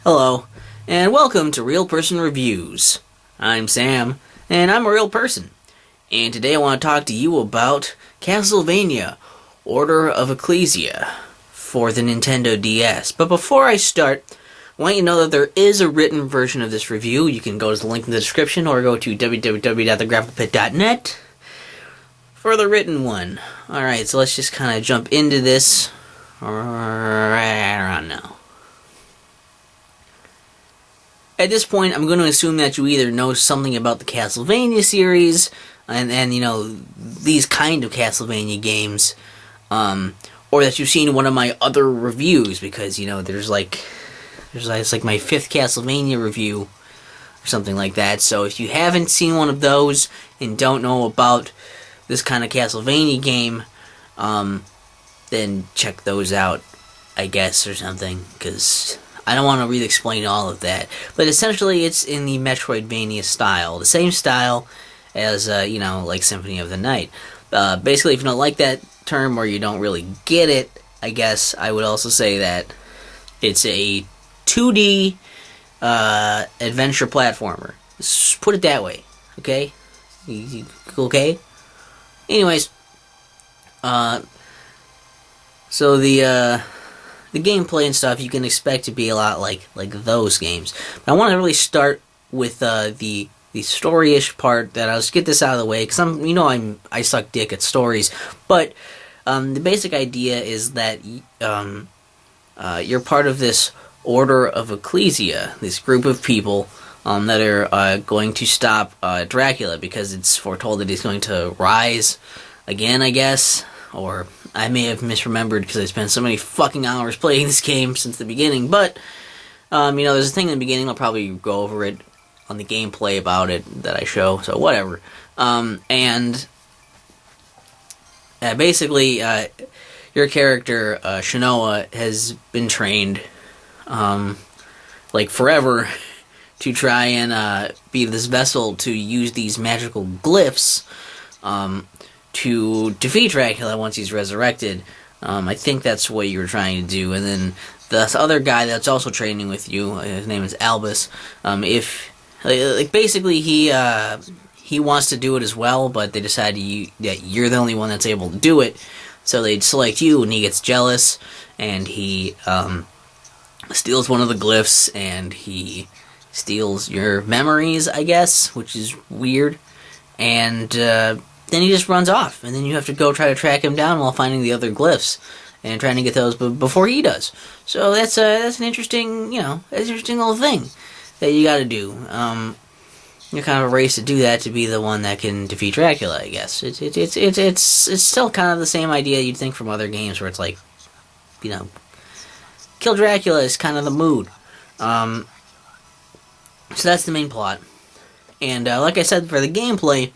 Hello, and welcome to Real Person Reviews. I'm Sam, and I'm a real person. And today I want to talk to you about Castlevania, Order of Ecclesia for the Nintendo DS. But before I start, I want you to know that there is a written version of this review. You can go to the link in the description or go to www.thegraphicalpit.net for the written one. Alright, so let's just kind of jump into this right around now. At this point, I'm going to assume that you either know something about the Castlevania series, and you know, these kind of Castlevania games, or that you've seen one of my other reviews, because, you know, it's like my 5th Castlevania review, or something like that. So if you haven't seen one of those, and don't know about this kind of Castlevania game, then check those out, I guess, or something, because I don't want to really explain all of that. But essentially, it's in the metroidvania style. The same style as, you know, like Symphony of the Night. Basically, if you don't like that term or you don't really get it, I guess I would also say that it's a 2D adventure platformer. Just put it that way, okay? Okay? Anyways, so the gameplay and stuff you can expect to be a lot like those games. But I want to really start with the story-ish part. That I'll just get this out of the way, because I suck dick at stories. But the basic idea is that you're part of this Order of Ecclesia, this group of people that are going to stop Dracula, because it's foretold that he's going to rise again, I guess. Or I may have misremembered because I spent so many fucking hours playing this game since the beginning. But, you know, there's a thing in the beginning. I'll probably go over it on the gameplay about it that I show. So, whatever. Basically, your character, Shanoa, has been trained, like, forever to try and be this vessel to use these magical glyphs, to defeat Dracula once he's resurrected. I think that's what you were trying to do. And then this other guy that's also training with you, his name is Albus, basically he wants to do it as well, but they decide that you're the only one that's able to do it, so they'd select you, and he gets jealous, and he steals one of the glyphs, and he steals your memories, I guess, which is weird, and then he just runs off, and then you have to go try to track him down while finding the other glyphs and trying to get those before he does. So that's an interesting, interesting little thing that you got to do. You're kind of a race to do that, to be the one that can defeat Dracula, I guess. It's still kind of the same idea you'd think from other games, where it's like, kill Dracula is kind of the mood. So that's the main plot. And like I said, for the gameplay,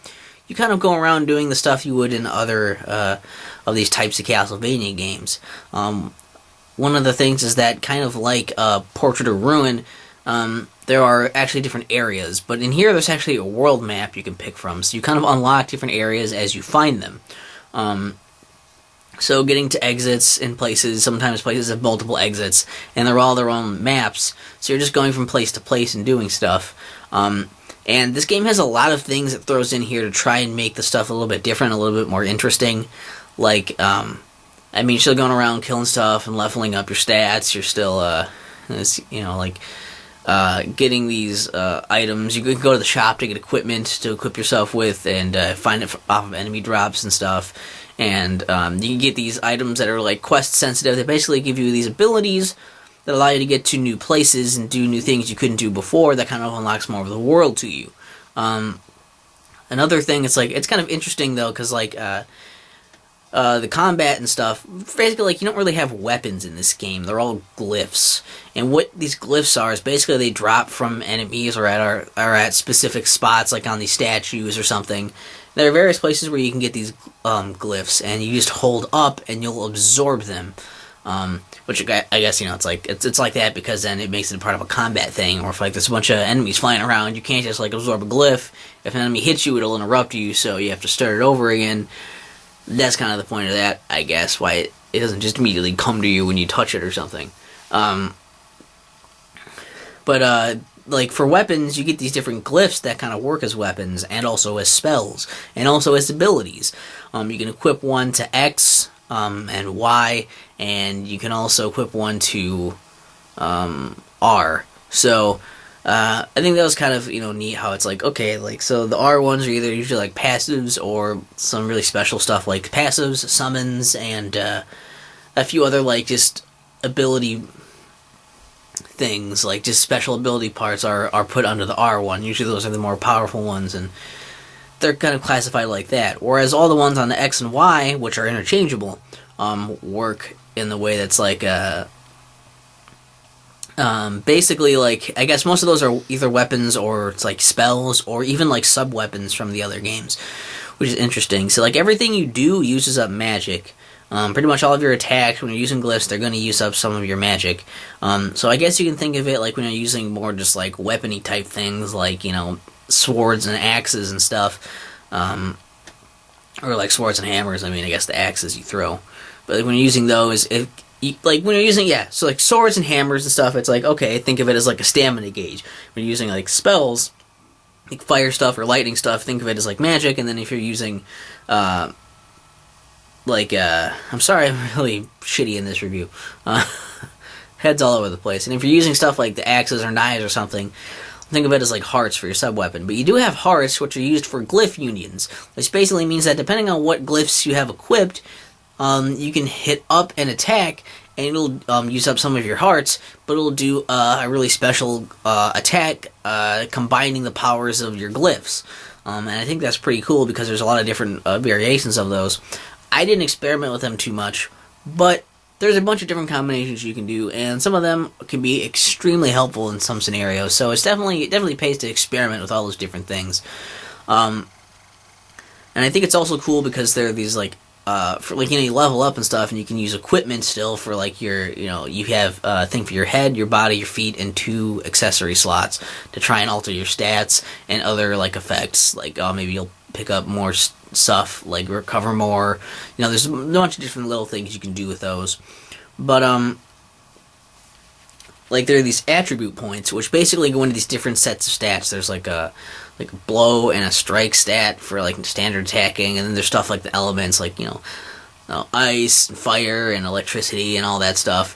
you kind of go around doing the stuff you would in other of these types of Castlevania games. One of the things is that, kind of like Portrait of Ruin, there are actually different areas, but in here there's actually a world map you can pick from, so you kind of unlock different areas as you find them. So getting to exits in places, sometimes places have multiple exits, and they're all their own maps, so you're just going from place to place and doing stuff. And this game has a lot of things it throws in here to try and make the stuff a little bit different, a little bit more interesting. Like, you're still going around killing stuff and leveling up your stats. You're still, getting these items. You can go to the shop to get equipment to equip yourself with, and find it off of enemy drops and stuff. And you can get these items that are like quest sensitive. They basically give you these abilities that allow you to get to new places and do new things you couldn't do before. That kind of unlocks more of the world to you. Another thing, it's kind of interesting though, because the combat and stuff, basically, you don't really have weapons in this game. They're all glyphs. And what these glyphs are is basically they drop from enemies or at specific spots, like on these statues or something. There are various places where you can get these glyphs, and you just hold up and you'll absorb them. Which I guess, it's like that because then it makes it a part of a combat thing, or if there's a bunch of enemies flying around, you can't just absorb a glyph. If an enemy hits you, it'll interrupt you, so you have to start it over again. That's kind of the point of that, I guess, why it doesn't just immediately come to you when you touch it or something. But like for weapons, you get these different glyphs that kind of work as weapons, and also as spells, and also as abilities. You can equip one to X and Y, and you can also equip one to R. So I think that was kind of neat how it's like, okay, like, so the R ones are either usually like passives or some really special stuff like passives, summons, and a few other like just ability things, like just special ability parts are put under the R one. Usually those are the more powerful ones, and they're kind of classified like that. Whereas all the ones on the X and Y, which are interchangeable, work in the way that's like basically, like, I guess most of those are either weapons or it's like spells or even like sub-weapons from the other games, which is interesting. So like everything you do uses up magic. Pretty much all of your attacks, when you're using glyphs, they're going to use up some of your magic. So I guess you can think of it like when you're using more just like weapony type things, like, swords and axes and stuff. Or like swords and hammers. I mean, I guess the axes you throw. But like when you're using those, like when you're using, so like swords and hammers and stuff, it's like, okay, think of it as like a stamina gauge. When you're using like spells, like fire stuff or lightning stuff, think of it as like magic. And then if you're using, I'm sorry, I'm really shitty in this review. Heads all over the place. And if you're using stuff like the axes or knives or something, think of it as like hearts for your sub-weapon. But you do have hearts, which are used for glyph unions, which basically means that depending on what glyphs you have equipped, you can hit up and attack, and it'll use up some of your hearts, but it'll do a really special attack, combining the powers of your glyphs. And I think that's pretty cool because there's a lot of different variations of those. I didn't experiment with them too much, but there's a bunch of different combinations you can do, and some of them can be extremely helpful in some scenarios. So it definitely pays to experiment with all those different things. And I think it's also cool because there are these like for like you level up and stuff, and you can use equipment still for like your you have a thing for your head, your body, your feet, and 2 accessory slots to try and alter your stats and other like effects. Like maybe you'll pick up more stuff, like recover more. There's a bunch of different little things you can do with those. But like there are these attribute points, which basically go into these different sets of stats. There's like a blow and a strike stat for like standard attacking, and then there's stuff like the elements, like ice, and fire, and electricity, and all that stuff.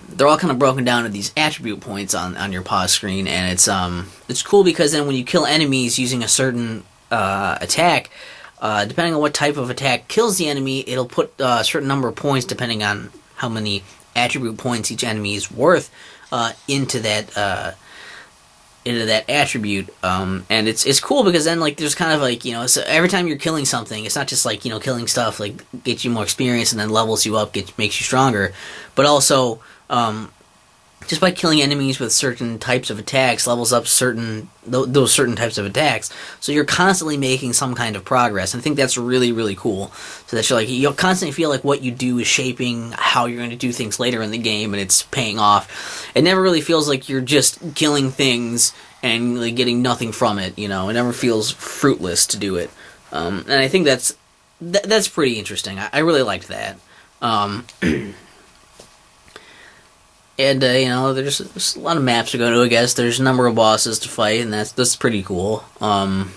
They're all kind of broken down to these attribute points on your pause screen, and it's cool because then when you kill enemies using a certain attack, depending on what type of attack kills the enemy, it'll put a certain number of points depending on how many attribute points each enemy is worth into that attribute. And it's cool because then like there's kind of like so every time you're killing something, it's not just like killing stuff like gets you more experience and then levels you up, makes you stronger, but also just by killing enemies with certain types of attacks levels up those certain types of attacks. So you're constantly making some kind of progress, and I think that's really, really cool. So that you'll constantly feel like what you do is shaping how you're going to do things later in the game, and it's paying off. It never really feels like you're just killing things and like getting nothing from it. It never feels fruitless to do it. And I think that's pretty interesting. I really liked that. And, there's a lot of maps to go to, I guess. There's a number of bosses to fight, and that's pretty cool. I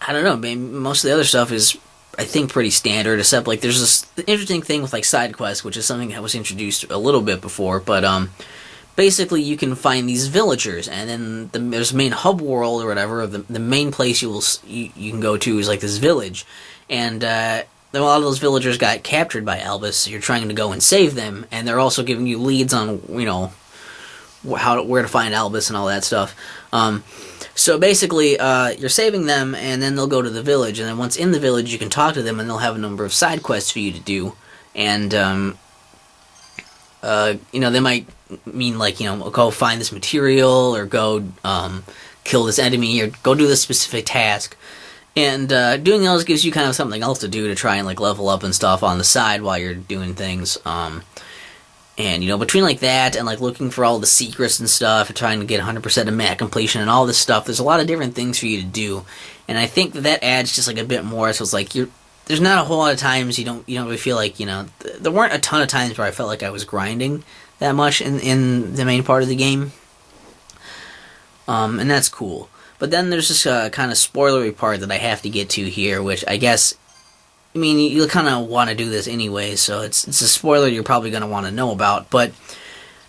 don't know, most of the other stuff is, I think, pretty standard, except, like, there's this interesting thing with, like, side quests, which is something that was introduced a little bit before, but, basically you can find these villagers, and then there's a main hub world or whatever, the main place you can go to is, like, this village, and, a lot of those villagers got captured by Albus, so you're trying to go and save them, and they're also giving you leads on, where to find Albus and all that stuff. So basically, you're saving them, and then they'll go to the village, and then once in the village, you can talk to them, and they'll have a number of side quests for you to do, and, they might mean, like, go find this material, or go, kill this enemy, or go do this specific task. And doing those gives you kind of something else to do to try and like level up and stuff on the side while you're doing things. And between like that and like looking for all the secrets and stuff, and trying to get 100% of map completion and all this stuff, there's a lot of different things for you to do. And I think that adds just like a bit more. So it's like there's not a whole lot of times you don't really feel like, there weren't a ton of times where I felt like I was grinding that much in the main part of the game. And that's cool. But then there's this kind of spoilery part that I have to get to here, which I guess, I mean, you kind of want to do this anyway, so it's a spoiler you're probably going to want to know about. But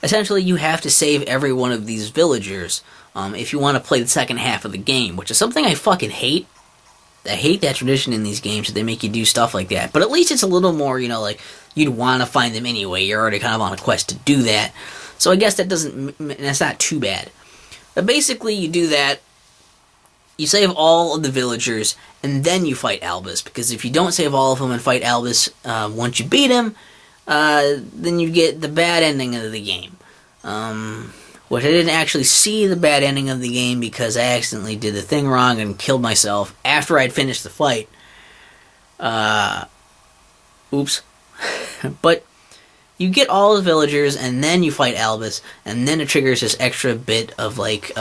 essentially, you have to save every one of these villagers if you want to play the second half of the game, which is something I fucking hate. I hate that tradition in these games that they make you do stuff like that. But at least it's a little more, like, you'd want to find them anyway. You're already kind of on a quest to do that. So I guess that's not too bad. But basically, you do that. You save all of the villagers, and then you fight Albus. Because if you don't save all of them and fight Albus once you beat him, then you get the bad ending of the game. Which I didn't actually see the bad ending of the game because I accidentally did the thing wrong and killed myself after I'd finished the fight. Oops. But you get all the villagers, and then you fight Albus, and then it triggers this extra bit of, like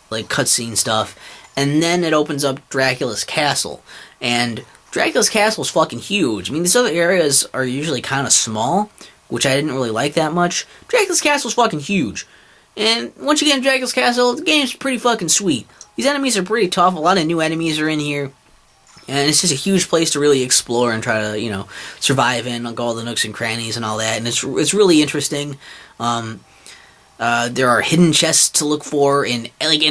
cutscene stuff, and then it opens up Dracula's castle. And Dracula's castle is fucking huge. I mean, these other areas are usually kind of small, which I didn't really like that much. Dracula's castle is fucking huge. And once you get in Dracula's castle, the game's pretty fucking sweet. These enemies are pretty tough. A lot of new enemies are in here. And it's just a huge place to really explore and try to, survive in, like all the nooks and crannies and all that. And it's really interesting. There are hidden chests to look for in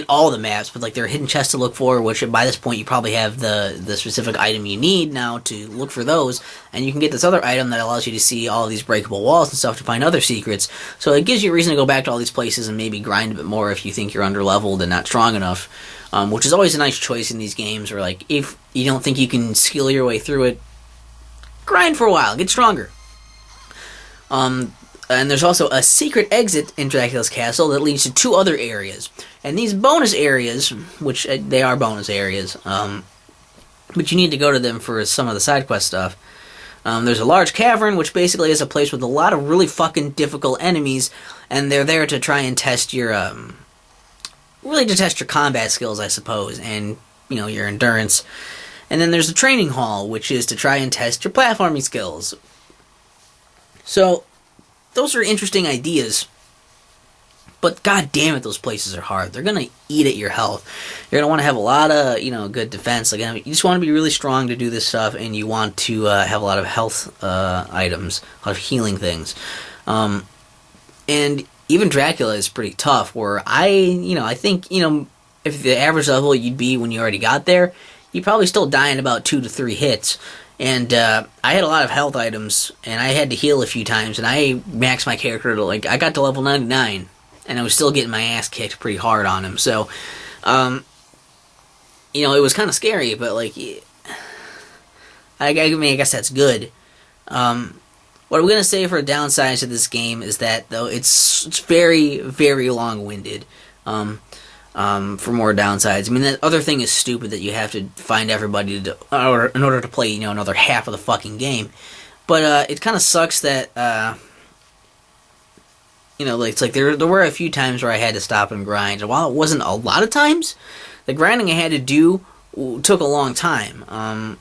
all the maps, but there are hidden chests to look for, which by this point you probably have the specific item you need now to look for those, and you can get this other item that allows you to see all of these breakable walls and stuff to find other secrets. So it gives you a reason to go back to all these places and maybe grind a bit more if you think you're underleveled and not strong enough, which is always a nice choice in these games, or if you don't think you can skill your way through it, grind for a while, get stronger. And there's also a secret exit in Dracula's castle that leads to 2 other areas. And these bonus areas, which they are bonus areas, but you need to go to them for some of the side quest stuff. There's a large cavern, which basically is a place with a lot of really fucking difficult enemies, and they're there to try and test your, really to test your combat skills, I suppose, and, your endurance. And then there's the training hall, which is to try and test your platforming skills. So those are interesting ideas, but god damn it, those places are hard. They're gonna eat at your health. You're gonna want to have a lot of, good defense. You just want to be really strong to do this stuff, and you want to have a lot of health items, a lot of healing things. And even Dracula is pretty tough, where I think, if the average level you'd be when you already got there, you'd probably still die in about 2 to 3 hits. And I had a lot of health items, and I had to heal a few times, and I maxed my character to, I got to level 99, and I was still getting my ass kicked pretty hard on him, so, it was kind of scary, but, I guess that's good. What I'm going to say for downsides to this game is that, though, it's very, very long-winded, for more downsides. I mean, that other thing is stupid that you have to find everybody in order to play, another half of the fucking game. But it kind of sucks that, there were a few times where I had to stop and grind. And while it wasn't a lot of times, the grinding I had to do took a long time.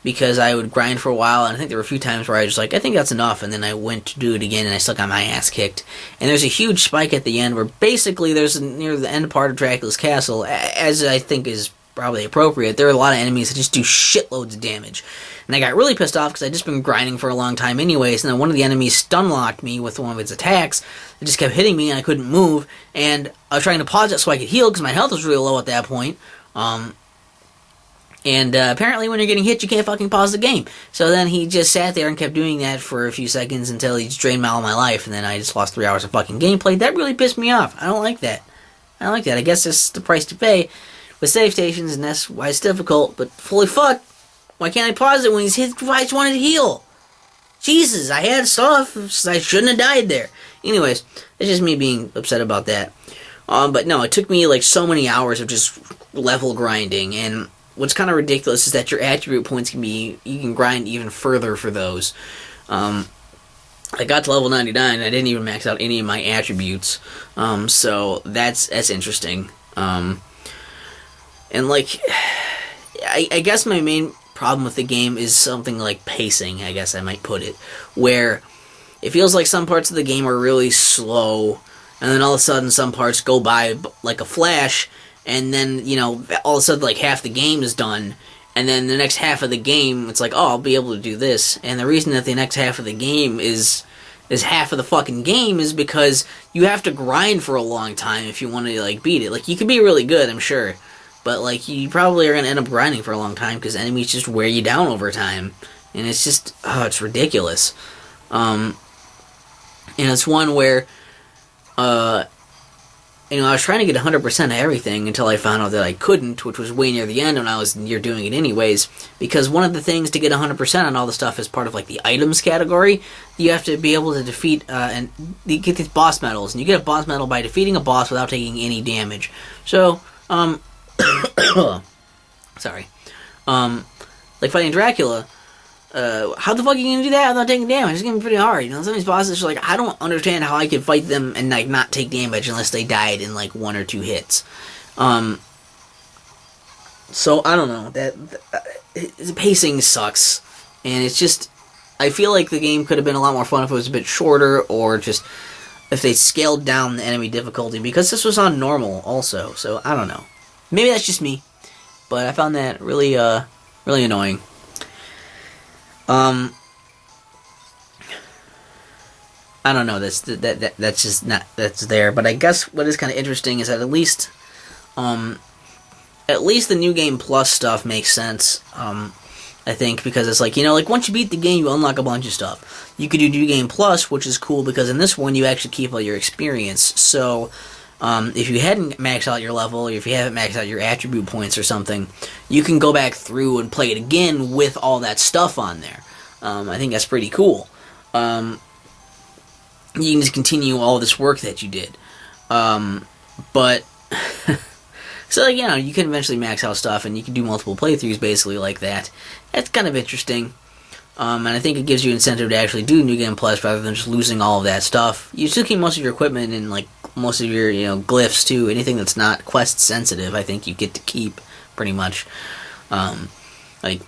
Because I would grind for a while, and I think there were a few times where I was I think that's enough, and then I went to do it again, and I still got my ass kicked. And there's a huge spike at the end, where basically there's, near the end part of Dracula's castle, as I think is probably appropriate, there are a lot of enemies that just do shitloads of damage. And I got really pissed off, because I'd just been grinding for a long time anyways, and then one of the enemies stun-locked me with one of its attacks. It just kept hitting me, and I couldn't move, and I was trying to pause it so I could heal, because my health was really low at that point. And apparently when you're getting hit, you can't fucking pause the game. So then he just sat there and kept doing that for a few seconds until he just drained all my life, and then I just lost 3 hours of fucking gameplay. That really pissed me off. I don't like that. I guess that's the price to pay with save stations, and that's why it's difficult. But holy fuck, why can't I pause it when he's hit? I just wanted to heal. Jesus, I had stuff. I shouldn't have died there. Anyways, it's just me being upset about that. But no, it took me so many hours of just level grinding, and what's kind of ridiculous is that your attribute points you can grind even further for those. I got to level 99 and I didn't even max out any of my attributes. So that's interesting. And I guess my main problem with the game is something like pacing, I guess I might put it, where it feels like some parts of the game are really slow, and then all of a sudden some parts go by like a flash, and then, you know, all of a sudden like half the game is done, and then the next half of the game, it's like, oh, I'll be able to do this. And the reason that the next half of the game is half of the fucking game is because you have to grind for a long time if you want to, like, beat it. Like, you can be really good, I'm sure, but, like, you probably are going to end up grinding for a long time because enemies just wear you down over time. And it's just, oh, it's ridiculous. And it's one where, you know, I was trying to get 100% of everything until I found out that I couldn't, which was way near the end when I was near doing it anyways, because one of the things to get 100% on all the stuff is part of, like, the items category. You have to be able to defeat, and you get these boss medals, and you get a boss medal by defeating a boss without taking any damage. So, sorry. Like fighting Dracula, how the fuck are you gonna do that without taking damage? It's gonna be pretty hard, you know? Some of these bosses are like, I don't understand how I could fight them and, like, not take damage unless they died in, like, 1 or 2 hits. So, I don't know. The pacing sucks. And it's just, I feel like the game could have been a lot more fun if it was a bit shorter, or just if they scaled down the enemy difficulty, because this was on normal also, so I don't know. Maybe that's just me, but I found that really, really annoying. I don't know, that's just not, that's there, but I guess what is kind of interesting is that at least the New Game Plus stuff makes sense, I think, because it's like, you know, like, once you beat the game, you unlock a bunch of stuff. You could do New Game Plus, which is cool, because in this one, you actually keep all your experience, so, if you hadn't maxed out your level, or if you haven't maxed out your attribute points or something, you can go back through and play it again with all that stuff on there. I think that's pretty cool. You can just continue all this work that you did. But, so, you know, you can eventually max out stuff, and you can do multiple playthroughs basically like that. That's kind of interesting. And I think it gives you incentive to actually do New Game Plus rather than just losing all of that stuff. You still keep most of your equipment and, like, most of your, you know, glyphs too. Anything that's not quest sensitive, I think you get to keep pretty much. Like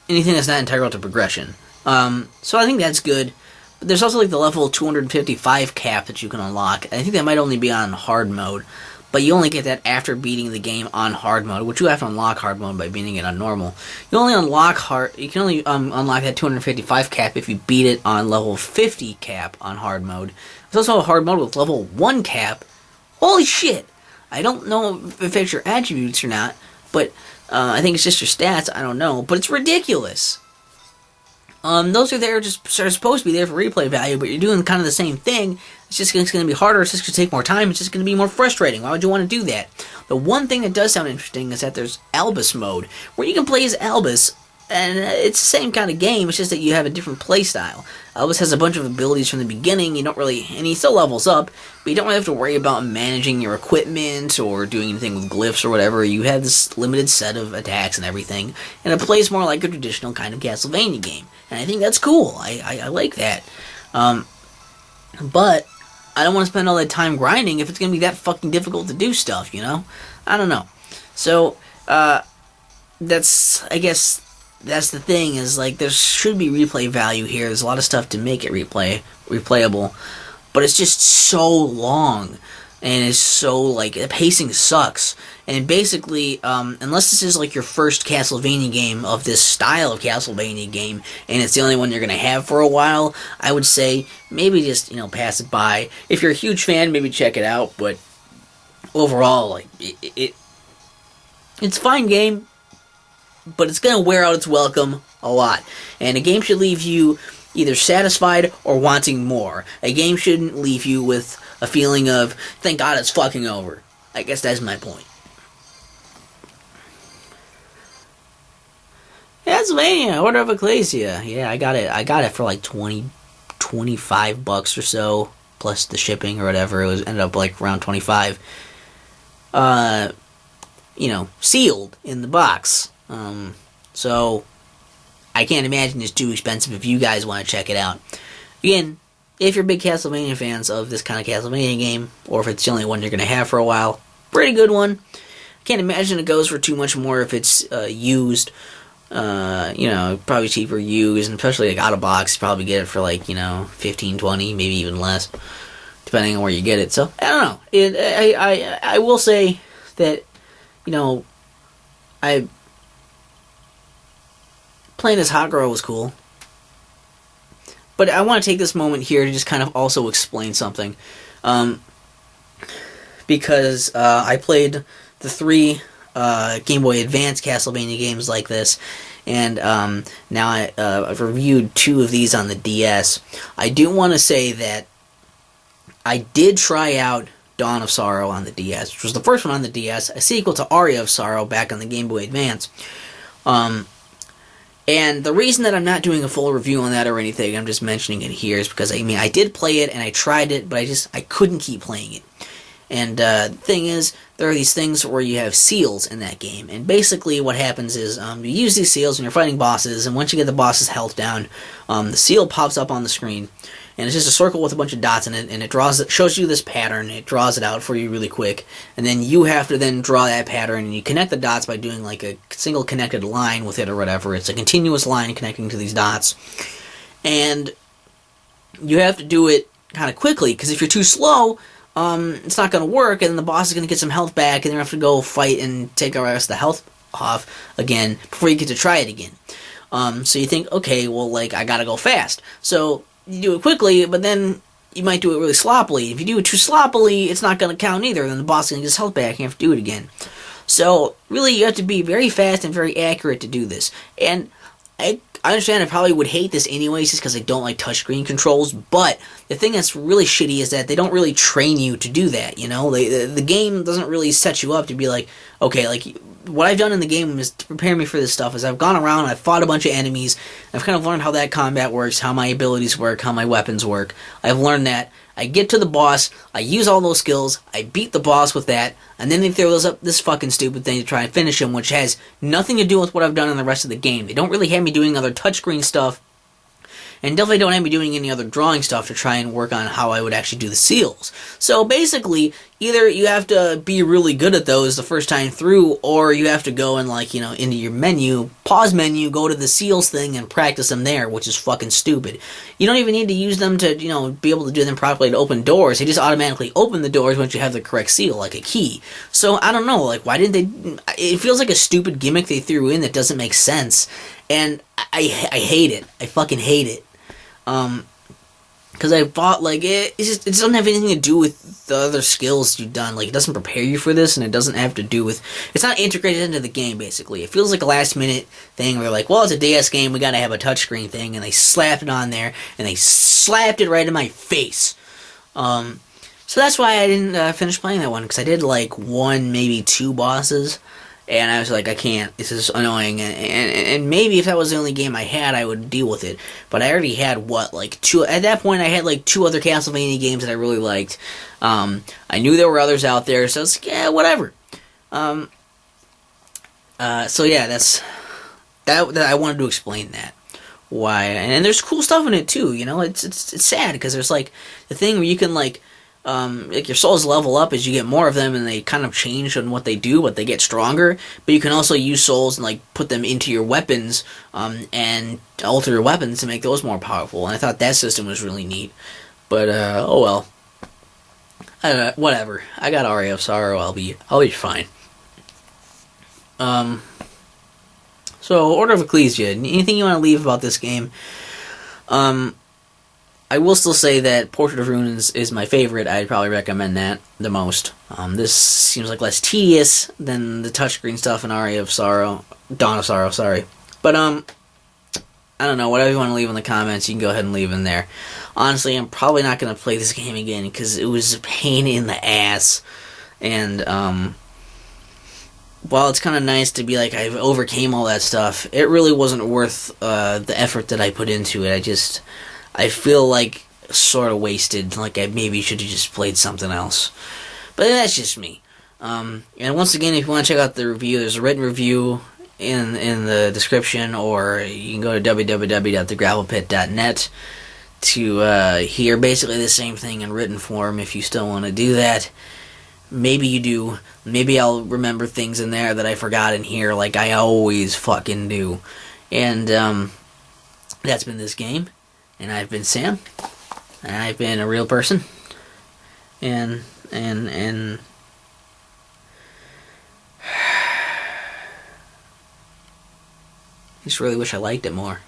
anything that's not integral to progression. So I think that's good. But there's also, like, the level 255 cap that you can unlock. I think that might only be on hard mode, but you only get that after beating the game on hard mode, which you have to unlock hard mode by beating it on normal. You can only unlock that 255 cap if you beat it on level 50 cap on hard mode. There's also a hard mode with level 1 cap. Holy shit! I don't know if it's your attributes or not, but I think it's just your stats, I don't know, but it's ridiculous. Those are there, just are supposed to be there for replay value, but you're doing kind of the same thing. It's just going to be harder, it's just going to take more time, it's just going to be more frustrating. Why would you want to do that? The one thing that does sound interesting is that there's Albus mode, where you can play as Albus, and it's the same kind of game, it's just that you have a different play style. Albus has a bunch of abilities from the beginning, and he still levels up, but you don't really have to worry about managing your equipment, or doing anything with glyphs or whatever. You have this limited set of attacks and everything, and it plays more like a traditional kind of Castlevania game. And I think that's cool. I like that. But I don't want to spend all that time grinding if it's going to be that fucking difficult to do stuff, you know? I don't know. So, I guess that's the thing, is, like, there should be replay value here. There's a lot of stuff to make it replayable. But it's just so long. And it's so, like, the pacing sucks. And basically, unless this is, like, your first Castlevania game of this style of Castlevania game, and it's the only one you're going to have for a while, I would say maybe just, you know, pass it by. If you're a huge fan, maybe check it out, but overall, like, it's a fine game, but it's going to wear out its welcome a lot. And a game should leave you either satisfied or wanting more. A game shouldn't leave you with a feeling of, thank God it's fucking over. I guess that's my point. Castlevania, Order of Ecclesia. Yeah, I got it for like $25 or so, plus the shipping or whatever. It ended up like around 25. You know, sealed in the box. So I can't imagine it's too expensive if you guys want to check it out. Again, if you're big Castlevania fans of this kind of Castlevania game, or if it's the only one you're going to have for a while, pretty good one. I can't imagine it goes for too much more if it's used, Probably cheaper used, and especially like out of box, you probably get it for like 15, 20, maybe even less, depending on where you get it. So I don't know. I will say that I playing as Hot Girl was cool, but I want to take this moment here to just kind of also explain something, because I played the 3 Game Boy Advance Castlevania games like this, and now I've reviewed 2 of these on the DS. I do want to say that I did try out Dawn of Sorrow on the DS, which was the first one on the DS, a sequel to Aria of Sorrow back on the Game Boy Advance. And the reason that I'm not doing a full review on that or anything, I'm just mentioning it here, is because I did play it and I tried it, but I couldn't keep playing it. And the thing is, there are these things where you have seals in that game, and basically what happens is you use these seals when you're fighting bosses, and once you get the boss's health down, the seal pops up on the screen, and it's just a circle with a bunch of dots in it, and it shows you this pattern, it draws it out for you really quick, and then you have to then draw that pattern, and you connect the dots by doing like a single connected line with it or whatever. It's a continuous line connecting to these dots, and you have to do it kind of quickly, because if you're too slow, it's not going to work, and the boss is going to get some health back, and you have to go fight and take the rest of the health off again before you get to try it again. So you think, okay, well, I gotta go fast. So you do it quickly, but then you might do it really sloppily. If you do it too sloppily, it's not going to count either, then the boss is going to get his health back, and you have to do it again. So, really, you have to be very fast and very accurate to do this. And I understand I probably would hate this anyways, just because I don't like touchscreen controls, but the thing that's really shitty is that they don't really train you to do that, the game doesn't really set you up to be like, okay, what I've done in the game is to prepare me for this stuff is I've gone around, I've fought a bunch of enemies, I've kind of learned how that combat works, how my abilities work, how my weapons work. I've learned that. I get to the boss, I use all those skills, I beat the boss with that, and then they throw up this fucking stupid thing to try and finish him, which has nothing to do with what I've done in the rest of the game. They don't really have me doing other touchscreen stuff, and definitely don't have me doing any other drawing stuff to try and work on how I would actually do the seals. So basically, either you have to be really good at those the first time through, or you have to go and into your menu, pause menu, go to the seals thing and practice them there, which is fucking stupid. You don't even need to use them to, be able to do them properly to open doors. They just automatically open the doors once you have the correct seal, like a key. So I don't know, why didn't they... It feels like a stupid gimmick they threw in that doesn't make sense, and I hate it. I fucking hate it. Because I thought, it doesn't have anything to do with the other skills you've done. It doesn't prepare you for this, and it doesn't have to do with... It's not integrated into the game, basically. It feels like a last-minute thing where they're like, well, it's a DS game, we gotta have a touchscreen thing, and they slapped it on there, and they slapped it right in my face. So that's why I didn't finish playing that one, because I did, 1, maybe 2 bosses, and I was like, I can't, this is annoying, and maybe if that was the only game I had, I would deal with it, but I already had, 2, at that point, I had, 2 other Castlevania games that I really liked. I knew there were others out there, so it's, yeah, whatever. So yeah, that I wanted to explain that. Why, and there's cool stuff in it, too, it's sad, because there's, the thing where you can, your souls level up as you get more of them, and they kind of change on what they do, but they get stronger. But you can also use souls and put them into your weapons, and alter your weapons to make those more powerful. And I thought that system was really neat. But oh well, whatever. I got Aria of Sorrow. I'll be fine. So Order of Ecclesia. Anything you want to leave about this game? I will still say that Portrait of Runes is my favorite. I'd probably recommend that the most. This seems less tedious than the touchscreen stuff in Aria of Sorrow. Dawn of Sorrow, sorry. But, I don't know, whatever you want to leave in the comments, you can go ahead and leave in there. Honestly, I'm probably not going to play this game again, because it was a pain in the ass. And, while it's kind of nice to be I've overcame all that stuff, it really wasn't worth the effort that I put into it. I feel sort of wasted, I maybe should have just played something else. But that's just me. And once again, if you want to check out the review, there's a written review in the description, or you can go to www.thegravelpit.net to hear basically the same thing in written form if you still want to do that. maybe you do. Maybe I'll remember things in there that I forgot in here, like I always fucking do. And that's been this game. And I've been Sam. And I've been a real person. And I just really wish I liked it more.